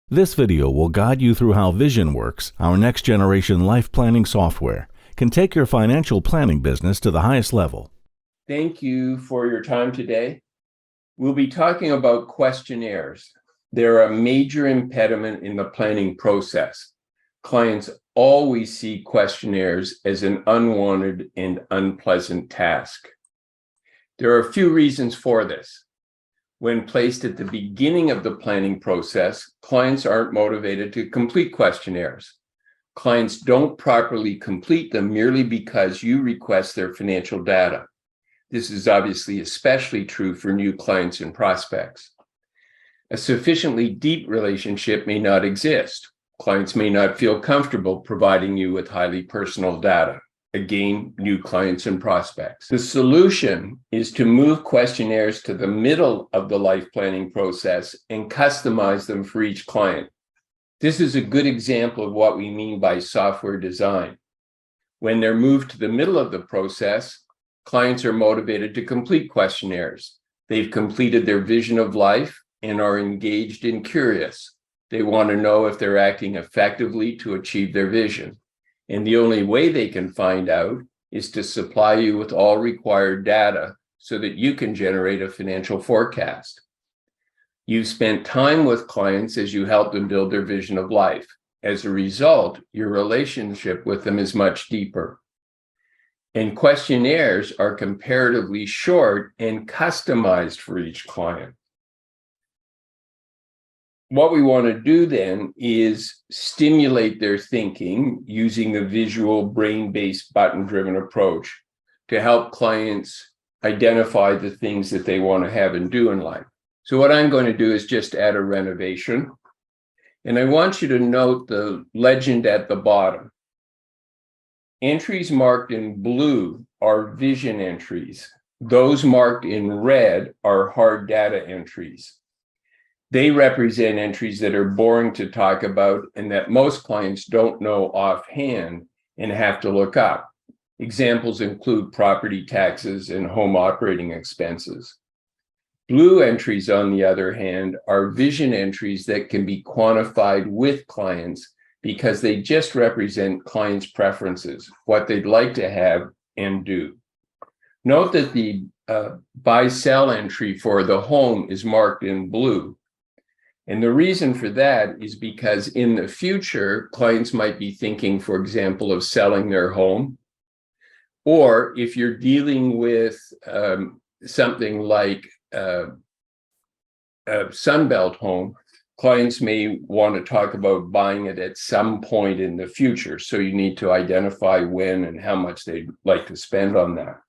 This video will guide you through how VisionWorks, our next-generation life planning software, can take your financial planning business to the highest level. Thank you for your time today. We'll be talking about questionnaires. They're a major impediment in the planning process. Clients always see questionnaires as an unwanted and unpleasant task. There are a few reasons for this. When placed at the beginning of the planning process, clients aren't motivated to complete questionnaires. Clients don't properly complete them merely because you request their financial data. This is obviously especially true for new clients and prospects. A sufficiently deep relationship may not exist. Clients may not feel comfortable providing you with highly personal data. Again, new clients and prospects. The solution is to move questionnaires to the middle of the life planning process and customize them for each client. This is a good example of what we mean by software design. When they're moved to the middle of the process, clients are motivated to complete questionnaires. They've completed their vision of life and are engaged and curious. They want to know if they're acting effectively to achieve their vision. And the only way they can find out is to supply you with all required data so that you can generate a financial forecast. You've spent time with clients as you help them build their vision of life. As a result, your relationship with them is much deeper. And questionnaires are comparatively short and customized for each client. What we want to do then is stimulate their thinking using the visual brain-based button-driven approach to help clients identify the things that they want to have and do in life. So what I'm going to do is just add a renovation. And I want you to note the legend at the bottom. Entries marked in blue are vision entries. Those marked in red are hard data entries. They represent entries that are boring to talk about and that most clients don't know offhand and have to look up. Examples include property taxes and home operating expenses. Blue entries, on the other hand, are vision entries that can be quantified with clients because they just represent clients' preferences, what they'd like to have and do. Note that the buy-sell entry for the home is marked in blue. And the reason for that is because in the future, clients might be thinking, for example, of selling their home. Or if you're dealing with something like a Sunbelt home, clients may want to talk about buying it at some point in the future. So you need to identify when and how much they'd like to spend on that.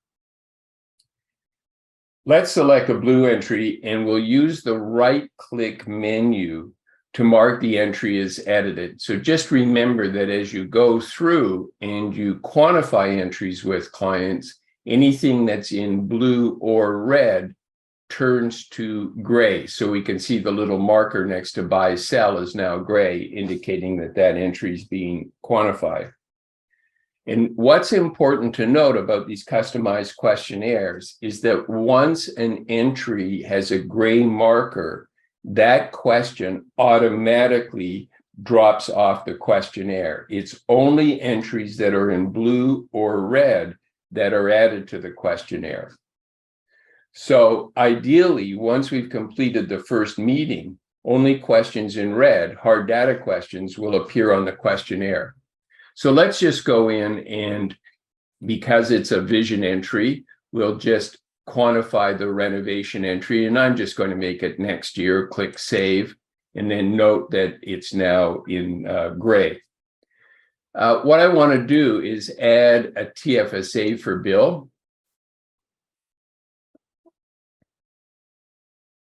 Let's select a blue entry and we'll use the right-click menu to mark the entry as edited. So just remember that as you go through and you quantify entries with clients, anything that's in blue or red turns to gray. So we can see the little marker next to buy sell is now gray, indicating that that entry is being quantified. And what's important to note about these customized questionnaires is that once an entry has a gray marker, that question automatically drops off the questionnaire. It's only entries that are in blue or red that are added to the questionnaire. So ideally, once we've completed the first meeting, only questions in red, hard data questions, will appear on the questionnaire. So let's just go in and, because it's a vision entry, we'll just quantify the renovation entry. And I'm just going to make it next year, click save, and then note that it's now in gray. What I want to do is add a TFSA for Bill.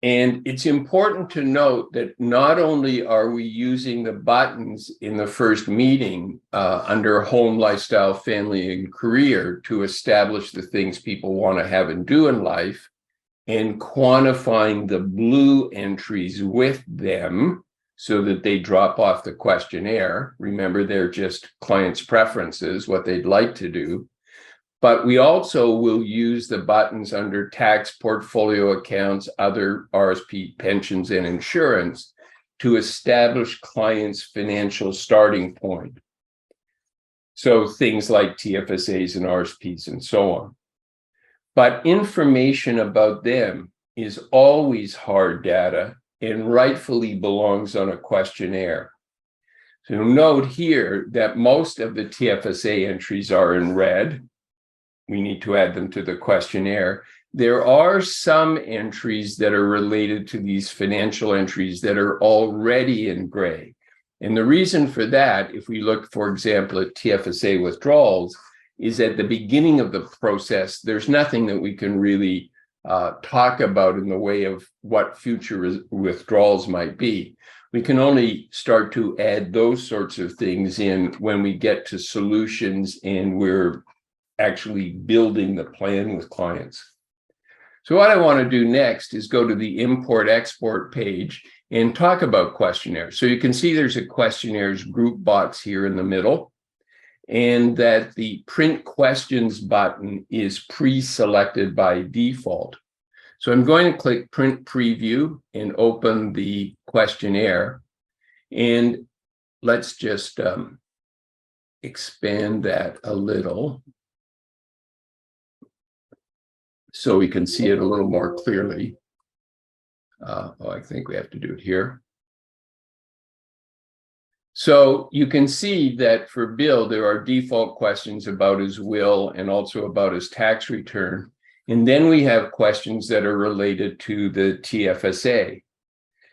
And it's important to note that not only are we using the buttons in the first meeting under home, lifestyle, family, and career to establish the things people want to have and do in life, and quantifying the blue entries with them so that they drop off the questionnaire. Remember, they're just clients' preferences, what they'd like to do. But we also will use the buttons under tax, portfolio accounts, other RSP, pensions, and insurance to establish clients' financial starting point. So things like TFSAs and RSPs and so on. But information about them is always hard data and rightfully belongs on a questionnaire. So note here that most of the TFSA entries are in red. We need to add them to the questionnaire. There are some entries that are related to these financial entries that are already in gray. And the reason for that, if we look, for example, at TFSA withdrawals, is at the beginning of the process, there's nothing that we can really talk about in the way of what future withdrawals might be. We can only start to add those sorts of things in when we get to solutions and we're actually building the plan with clients. So what I want to do next is go to the import-export page and talk about questionnaires. So you can see there's a questionnaires group box here in the middle, and that the print questions button is pre-selected by default. So I'm going to click print preview and open the questionnaire. And let's just expand that a little so we can see it a little more clearly. I think we have to do it here. So you can see that for Bill, there are default questions about his will and also about his tax return. And then we have questions that are related to the TFSA.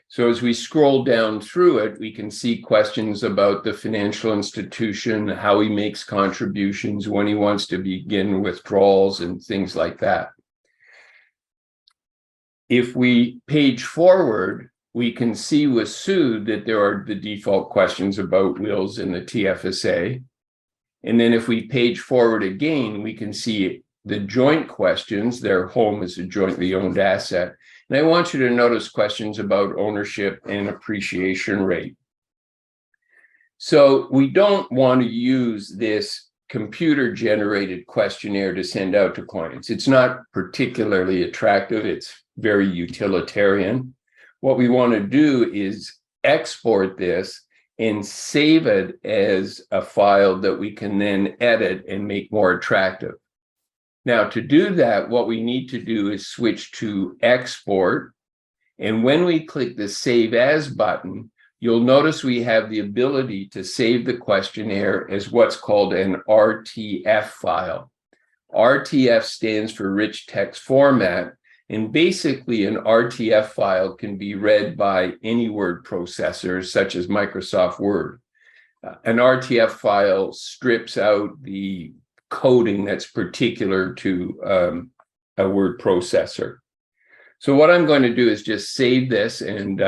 So as we scroll down through it, we can see questions about the financial institution, how he makes contributions, when he wants to begin withdrawals, and things like that. If we page forward, we can see with Sue that there are the default questions about wills in the TFSA. And then if we page forward again, we can see the joint questions. Their home is a jointly owned asset. And I want you to notice questions about ownership and appreciation rate. So we don't want to use this computer-generated questionnaire to send out to clients. It's not particularly attractive. It's very utilitarian. What we want to do is export this and save it as a file that we can then edit and make more attractive. Now, to do that, what we need to do is switch to export. And when we click the Save As button, you'll notice we have the ability to save the questionnaire as what's called an RTF file. RTF stands for Rich Text Format. And basically, an RTF file can be read by any word processor, such as Microsoft Word. An RTF file strips out the coding that's particular to a word processor. So what I'm going to do is just save this and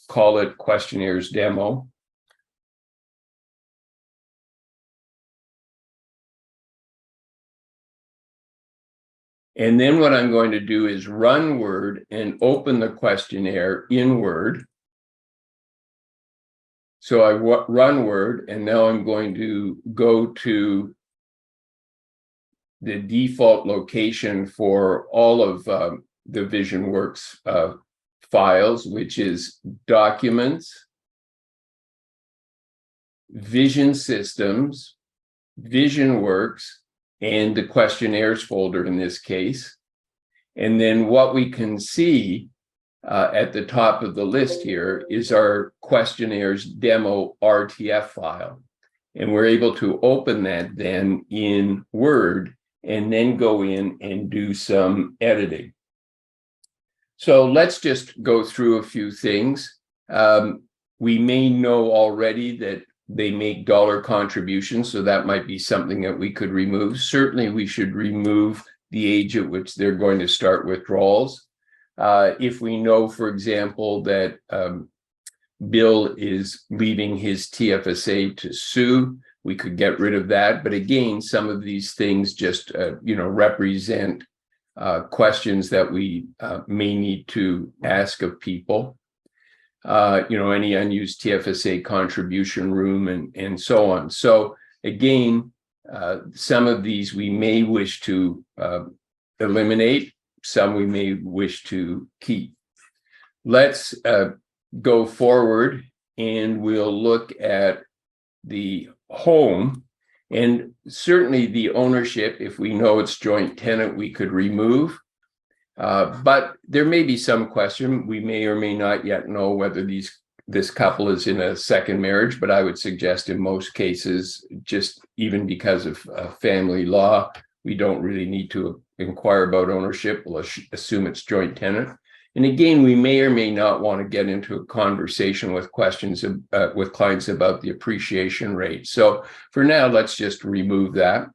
call it Questionnaires Demo. And then what I'm going to do is run Word and open the questionnaire in Word. So I run Word, and now I'm going to go to the default location for all of the VisionWorks files, which is Documents, Vision Systems, VisionWorks, and the Questionnaires folder in this case. And then what we can see at the top of the list here is our Questionnaires Demo RTF file. And we're able to open that then in Word and then go in and do some editing. So let's just go through a few things. We may know already that they make dollar contributions, so that might be something that we could remove. Certainly, we should remove the age at which they're going to start withdrawals. If we know, for example, that Bill is leaving his TFSA to Sue, we could get rid of that. But again, some of these things just represent questions that we may need to ask of people. Any unused TFSA contribution room and so on. So again, some of these we may wish to eliminate, some we may wish to keep. Let's go forward and we'll look at the home, and certainly the ownership. If we know it's joint tenant, we could remove. But there may be some question. We may or may not yet know whether this couple is in a second marriage, but I would suggest in most cases, just even because of family law, we don't really need to inquire about ownership. We'll assume it's joint tenant. And again, we may or may not want to get into a conversation with questions with clients about the appreciation rate. So for now, let's just remove that.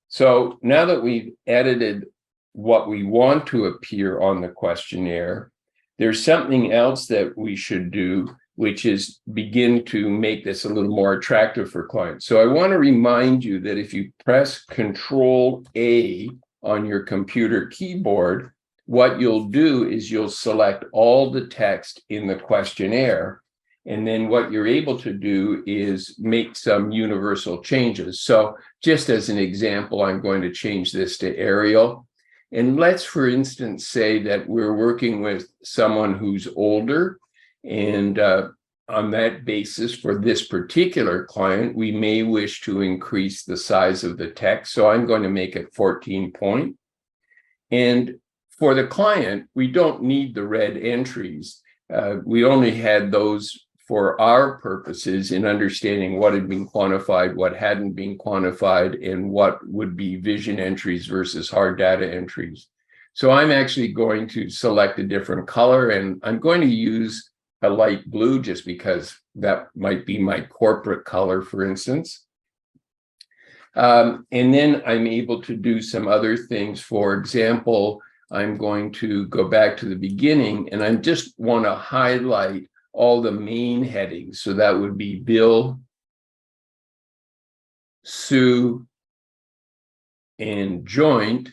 So now that we've edited what we want to appear on the questionnaire, there's something else that we should do, which is begin to make this a little more attractive for clients. So I want to remind you that if you press Control A on your computer keyboard, what you'll do is you'll select all the text in the questionnaire. And then what you're able to do is make some universal changes. So just as an example, I'm going to change this to Arial. And let's, for instance, say that we're working with someone who's older. And on that basis, for this particular client, we may wish to increase the size of the text. So I'm going to make it 14 point. And for the client, we don't need the red entries. We only had those for our purposes in understanding what had been quantified, what hadn't been quantified, and what would be vision entries versus hard data entries. So I'm actually going to select a different color, and I'm going to use a light blue just because that might be my corporate color, for instance. And then I'm able to do some other things. For example, I'm going to go back to the beginning, and I just want to highlight all the main headings. So that would be bill, sue, and joint.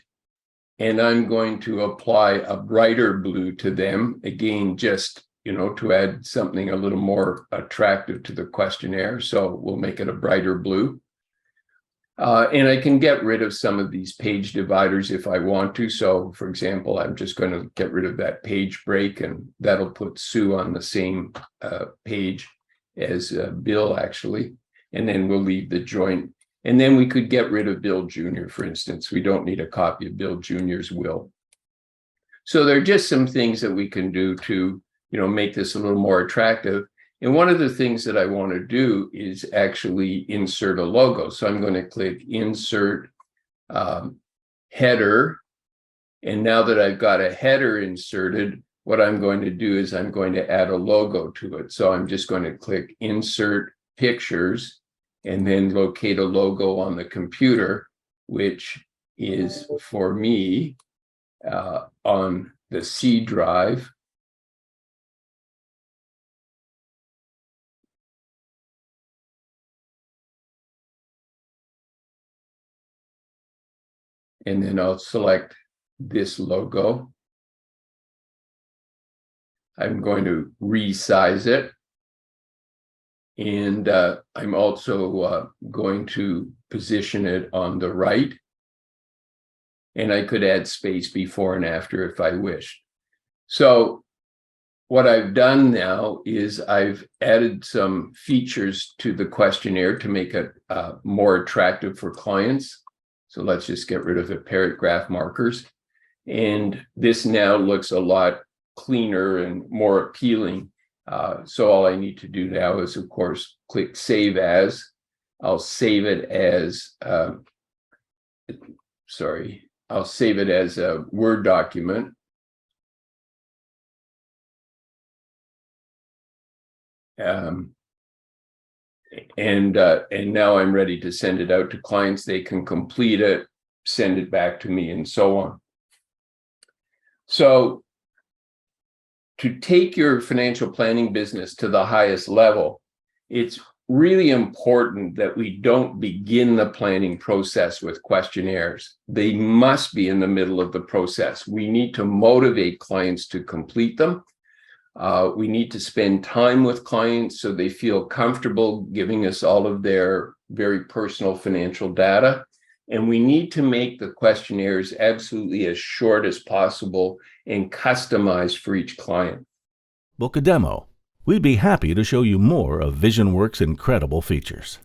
And I'm going to apply a brighter blue to them. Again, just, to add something a little more attractive to the questionnaire. So we'll make it a brighter blue. And I can get rid of some of these page dividers if I want to. So for example, I'm just going to get rid of that page break, and that'll put Sue on the same page as Bill, actually. And then we'll leave the joint. And then we could get rid of Bill Jr., for instance. We don't need a copy of Bill Jr.'s will. So there are just some things that we can do to, make this a little more attractive. And one of the things that I want to do is actually insert a logo. So I'm going to click Insert Header. And now that I've got a header inserted, what I'm going to do is I'm going to add a logo to it. So I'm just going to click Insert Pictures and then locate a logo on the computer, which is for me on the C drive. And then I'll select this logo. I'm going to resize it. And I'm also going to position it on the right. And I could add space before and after if I wish. So what I've done now is I've added some features to the questionnaire to make it more attractive for clients. So let's just get rid of the paragraph markers. And this now looks a lot cleaner and more appealing. So all I need to do now is, of course, click Save As. I'll save it as, I'll save it as a Word document. And now I'm ready to send it out to clients. They can complete it, send it back to me, and so on. So to take your financial planning business to the highest level, it's really important that we don't begin the planning process with questionnaires. They must be in the middle of the process. We need to motivate clients to complete them. We need to spend time with clients so they feel comfortable giving us all of their very personal financial data. And we need to make the questionnaires absolutely as short as possible and customized for each client. Book a demo We'd be happy to show you more of VisionWorks' incredible features.